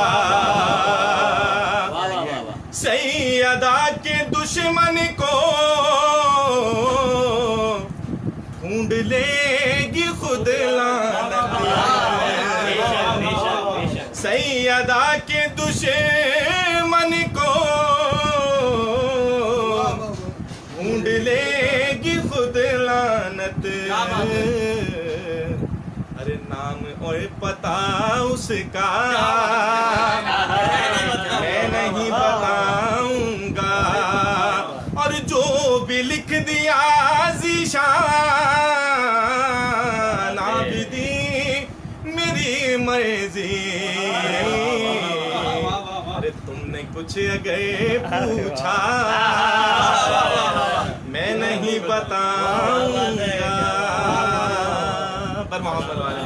سیدہ کے دشمن کو ڈھونڈ لے گی خود لعنت سیدہ کے دشمن کو ڈھونڈ لے گی خود لعنت ارے نام اور پتہ اس کا میں نہیں بتاؤں گا اور جو بھی لکھ دیا ذیشان عابدی میری مرضی ارے تم نے کچھ اگر پوچھا میں نہیں بتاؤں گا پر محمد والے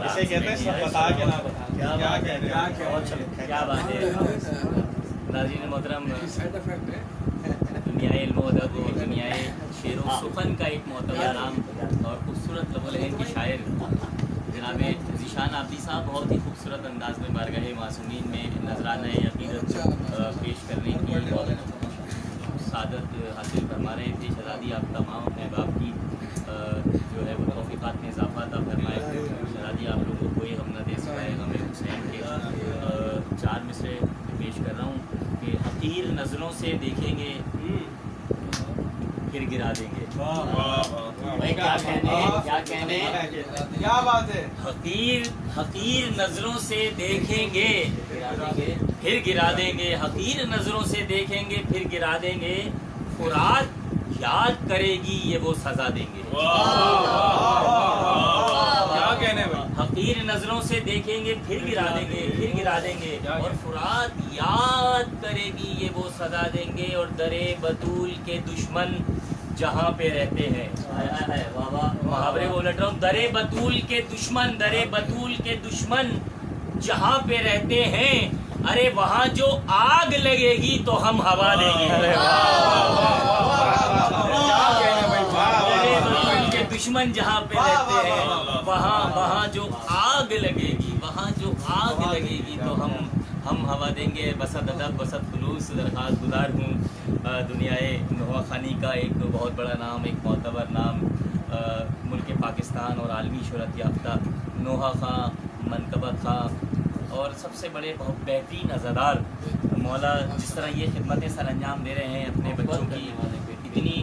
اسے کہتے ہیں بتا کے نہ بتا کیا بات ہے ناظرین محترم دنیائے علم و ادب و دنیائے شعر و سخن کا ایک معتبر نام اور خوبصورت لب العین کے شاعر جناب ذیشان عابدی صاحب بہت ہی خوبصورت انداز میں بارگاہ معصومین میں نذرانہ عقیدت پیش کرنے کی بہت سعادت حاصل فرما رہے تھے شہزادی آپ تمام اپنے باپ کی جو ہے وہ توفیقات میں اضافہ تھا فرمائے شہزادی آپ لوگوں کو کوئی غم نہ دے سکائے غم حسین کے 4 مصرے پیش کر رہا ہوں کہ حقیر نظروں سے دیکھیں گے پھر گرا دیں گے بھائی کیا کہنے کیا بات ہے حقیر نظروں سے دیکھیں گے پھر گرا دیں گے حقیر نظروں سے دیکھیں گے پھر گرا دیں گے فرات یاد کرے گی یہ وہ سزا دیں گے کیا کہنے بھائی حقیر نظروں سے دیکھیں گے پھر گرا دیں گے اور فرات یاد کرے گی یہ وہ سزا دیں گے اور درے بطول کے دشمن جہاں پہ رہتے ہیں محاورے کو الٹ رہا ہوں درے بطول کے دشمن جہاں پہ رہتے ہیں ارے وہاں جو آگ لگے گی تو ہم ہوا دیں گے دشمن جہاں پہ رہتے ہیں وہاں جو آگ لگے گی تو ہم ہوا دیں گے بسط ادب بسط خلوص درخواست گزار ہوں دنیائے نوحہ خانی کا ایک بہت بڑا نام ایک معتبر نام ملک پاکستان اور عالمی شہرت یافتہ نوحہ خاں منقبت خاں اور سب سے بڑے بہت بہترین عزادار مولا جس طرح یہ خدمتیں سر انجام دے رہے ہیں اپنے بچوں کی اتنی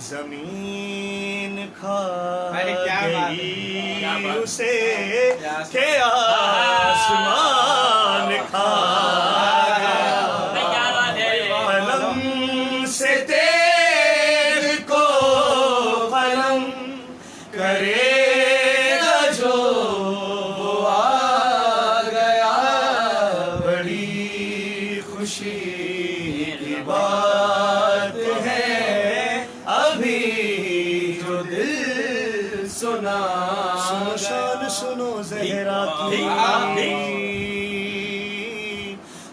زمین کھا ارے کیا بات ہے، گئی کیا بات ہے۔ اسے کہ آسمان کھا بھائی کیا بات ہے قلم سے تیر کو قلم کرے گا جو وہ آ گیا، بڑی خوشی کی بات ہے ابھی جو دل سنا، سنو شان سنو زہرا کی،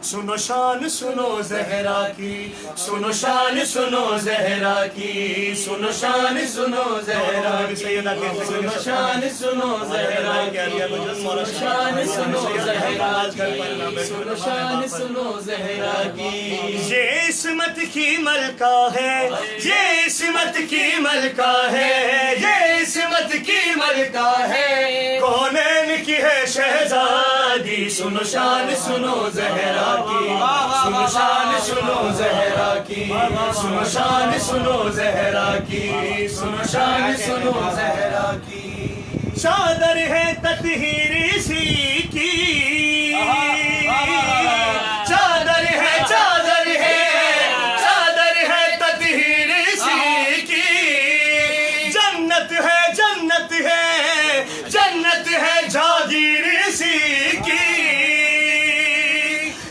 سنو شان سنو زہرا کی، سنو شان سنو زہرا کی، سنو شان سنو زہرا کی، سنو شان سنو زہرا کی، سنو شان سنو زہرا کی، سنو شان سنو زہرا کی۔ یہ عصمت کی ملکہ ہے، یہ عصمت کی ملکہ ہے، یہ عصمت کی ملکہ ہے، کونین کی ہے شہزادی، سنو شان سنو زہرا کی، سنو شان سنو زہرا کی، سنو شان سنو زہرا کی، سنو شان سنو زہرا کی۔ چادر ہے تطہیری سی کی، چادر ہے چادر ہے چادر ہے تطہیری سی کی، جنت ہے جنت ہے جنت ہے جاگیر سی کی،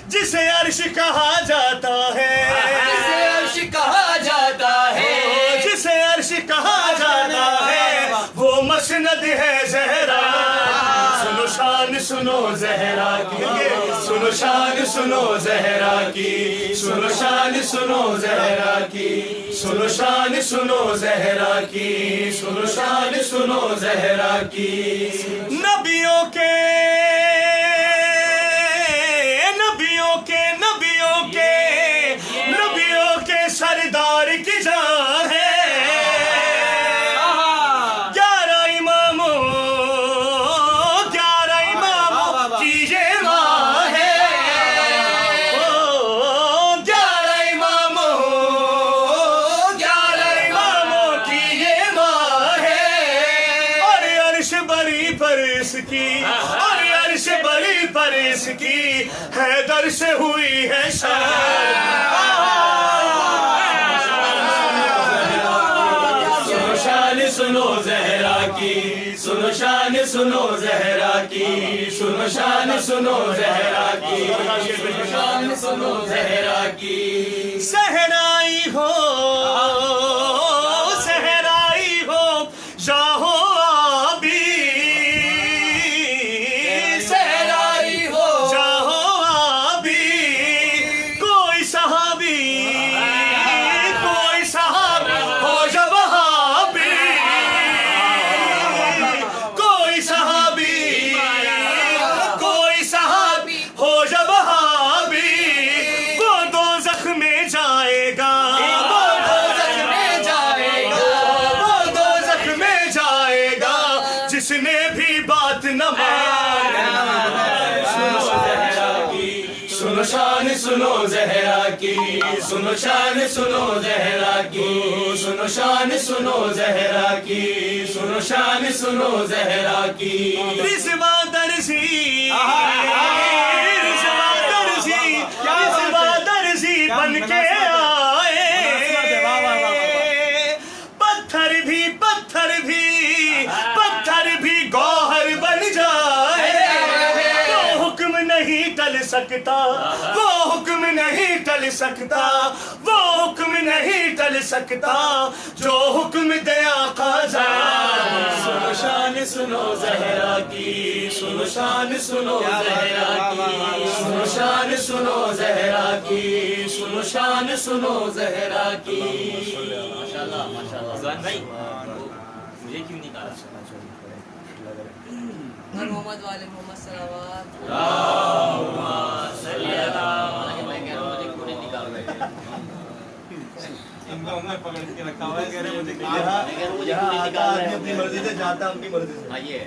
جسے عرش کہا جاتا ہے، جسے عرش کہا جاتا ہے، جسے عرش کہا جاتا ہے، وہ مسند ہے زہرا، سنو شان سنو زہرا کی، سنو شان سنو زہرا کی، سنو شان سنو زہرا کی، سنو شان سنو زہرا کی، سنو شان سنو زہرا کی۔ نبیوں کے نبیوں کے نبیوں کے نبیوں کے سردار کی جان ہے، 11 اماموں کی یہ ماں ہے، 11 اماموں کی یہ ماں ہے، اور عرش بری پر اس کی، اور عرش بری پر اس کی، حیدر سے ہوئی ہے شان۔ سنو شان سنو زہرا کی، سنو شان سنو زہرا کی، سنو شان سنو زہرا کی، سنو شان سنو زہرا کی۔ صحرائی ہو صحرائی ہو یا ہو آبی، صحرائی ہو یا ہو آبی، کوئی صحابی ہو یا وہابی، کوئی صحابی ہو یا وہابی، وہ دوزخ میں جائے گا، وہ دوزخ میں جائے گا، وہ دوزخ میں جائے گا، جس نے بھی بات نہ مانی۔ سنو شان سنو زہرا کی، سنو شان سنو زہرا کی، سنو شان سنو زہرا کی، سنو شان سنو زہرا کی۔ رضوہ درزی رضوہ درزی رضوہ درزی بن کے آئے، پتھر بھی گوہر بن جائے، وہ حکم نہیں ٹل سکتا، وہ حکم نہیں ٹل سکتا، وہ حکم نہیں ٹل سکتا، جو حکم دے آقا جان۔ سنو شان سنو زہرا کی، سنو شان سنو زہرا کی، سنو شان سنو زہرا کی، سنو شان سنو زہرا کی۔ ماشاءاللہ ماشاءاللہ زان بھائی مجھے کیوں نہیں کہا؟ محمد والے محمد صلوات۔ میں کہہ رہا ہوں مجھے کیوں نہیں نکال رہے؟ ان کو ہم نے پکڑ کے رکھا ہوا ہے، کہہ رہے ہیں مجھے میں کہہ رہا ہوں مجھے کیوں نہیں نکال رہے؟ اپنی مرضی سے جاتا، اپنی مرضی سے۔ ہاں یہ ہے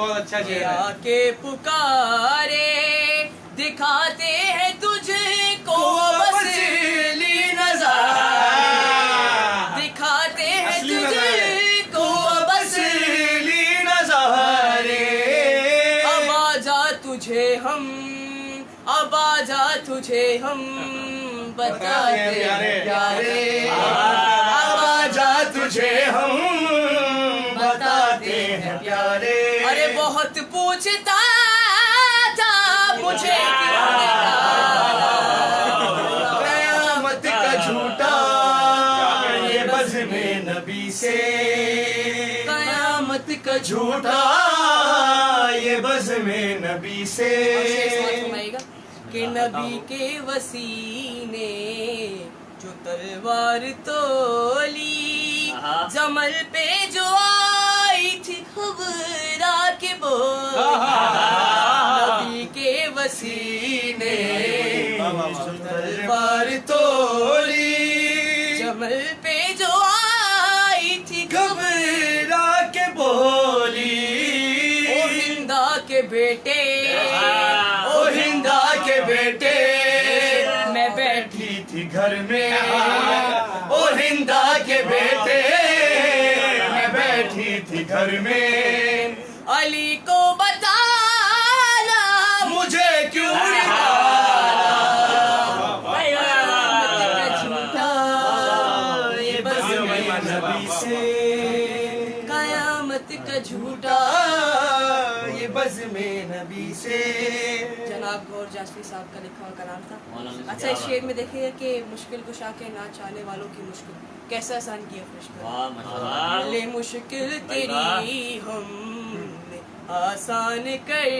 بہت اچھا شعر ہے. کے پکارے دکھاتے ہیں تجھ کو بس لی نظارے دکھاتے ہیں تجھ کو بس لی نظارے اب آجا تجھے ہم اب آجا تجھے ہم بتاتے ہیں پیارے اب آجا تجھے ہم بتاتے ہیں پیارے. ارے بہت پوچھتا تھا مجھے کیوں نکالا قیامت کا جھوٹا یہ بزم نبی سے قیامت کا جھوٹا یہ بزم نبی سے فرمائے گا کہ نبی کے وسیع نے جو تلوار تولی جمل پہ جو آئی تھی گھبرا کے بولی نبی کے وسیع نے جو تلوار تولی جمل پہ جو آئی تھی گھبرا کے بولی او ہندا کے بیٹے او ہندا کے بیٹے میں بیٹھی بیٹھی تھی گھر میں او ہندا کے بیٹے میں بیٹھی تھی گھر میں علی کو بتانا مجھے کیوں نبی سے قیامت کا جھوٹا یہ بزم نبی سے. جناب گور جاسوی صاحب کا لکھا ہوا کلام تھا. اچھا اس شعر میں دیکھیے کہ مشکل کشا کے نہ چاہنے والوں کی مشکل کیسا آسان کیا خوش لے مشکل تیری ہم نے آسان کر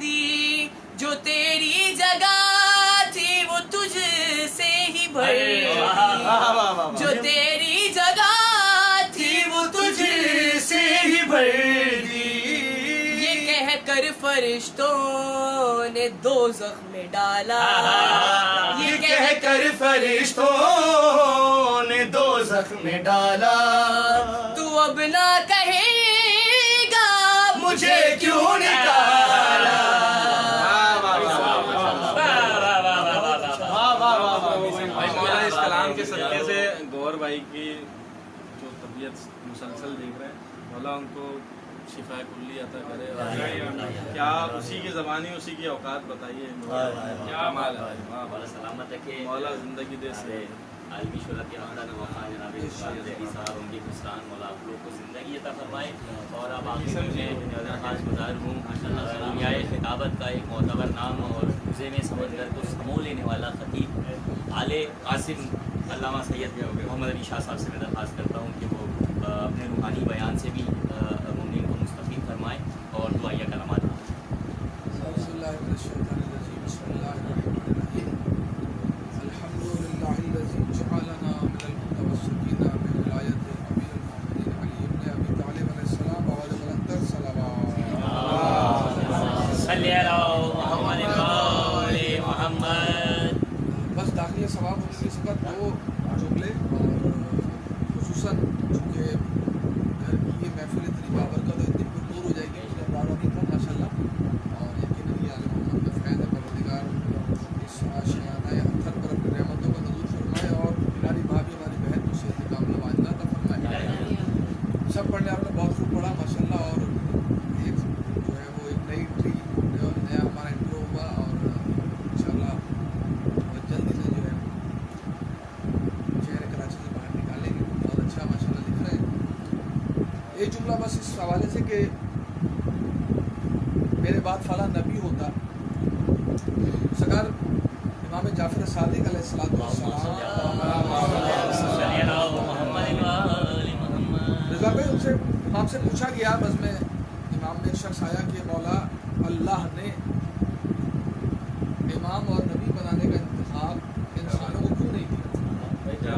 دی جو تیری جگہ تھی وہ تجھ سے ہی بھر دی جو تیری جگہ تھی وہ تجھ سے ہی بھر دی یہ کہہ کر فرشتوں نے دوزخ میں ڈالا یہ کہہ کر فرشتوں نے دوزخ میں ڈالا تو اب نہ کہے گا مجھے کیوں نکالا. بھائی مولا اس کلام کے صدقے سے گور بھائی کی جو طبیعت مسلسل دیکھ رہے ہیں مولا ان کو شفا کلی عطا کرے. کیا اسی کی زبانی اسی کی اوقات بتائیے کیا مال ہے. سلامت رکھے مولا زندگی دے سے عالمی شہرت کے حمدہ نوافہ جناب عثمان زیدی صاحب ان کی گستان مولا آپ لوگ کو زندگی عطا فرمائے. اور اب آخر میں خاص گزار ہوں دنیا خطابت کا ایک معتبر نام اور روزے میں سمندر کو سمو لینے والا خطیب آل قاسم علامہ سید محمد علی شاہ صاحب سے میں درخواست کرتا ہوں کہ وہ اپنے روحانی بیان سے بھی مومنین کو مستفید فرمائیں اور دعائیہ کلمات. بسم اللہ الرحمن الرحیم بسم اللہ الرحمن الرحیم الحمدللہ الذی جعلنا من المتوسطین بولایت امیر المؤمنین علی ابن ابی طالب علیہ السلام بعد ملندر صلوات صلی اللہ محمد وآل محمد. بس داخلی ثواب ہونے کی سبب دو جملے اور خصوصاً چونکہ گھر کی یہ محفل اتنی بابرکت اور اتنی پردور ہو جائے گی اس کا اندازہ نہیں تھا ماشاء اللہ. اور یقیناً یہ عالم محمد کا فیض ہے. پروردگار اس آشیانہ اتھر پر اپنی رحمتوں کا نزول فرمائے اور ہماری بھابھی ہماری بہن کو صحت کاملہ واجدہ عطا فرمائے. سب پڑھنے آپ نے بہت خوب پڑھا ماشاء اللہ. اور ایک جو ہے وہ ایک نئی انٹری نیا ہمارا انٹرو ہوا اور انشاءاللہ بہت جلد سے جو ہے شہر کراچی سے باہر نکالیں گے. بہت اچھا ماشاء اللہ لکھ رہے ہیں. ایک جملہ بس اس حوالے سے کہ میرے بعد فلاں نبی ہوتا سرکار امام جعفر صادق علیہ السلام رضا بھائی ان سے امام سے پوچھا گیا بس میں امام میں ایک شخص آیا کہ مولا اللہ نے امام اور نبی بنانے کا انتخاب انسانوں کو کیوں نہیں دیا.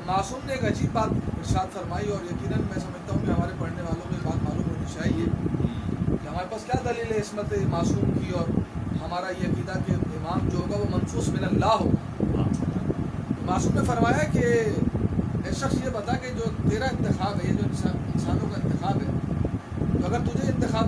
معصوم نے ایک عجیب بات ارشاد فرمائی اور یقیناً میں سمجھتا ہوں کہ ہمارے پڑھنے والوں کو یہ بات معلوم ہونی چاہیے کہ ہمارے پاس کیا دلیل ہے عصمت معصوم کی اور ہمارا یہ عقیدہ کہ امام جو ہوگا وہ منصوص من اللہ ہوگا. معصوم نے فرمایا کہ ایک شخص یہ بتا کہ جو تیرا انتخاب ہے یہ جو انسانوں کا انتخاب ہے تو اگر تجھے انتخاب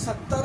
70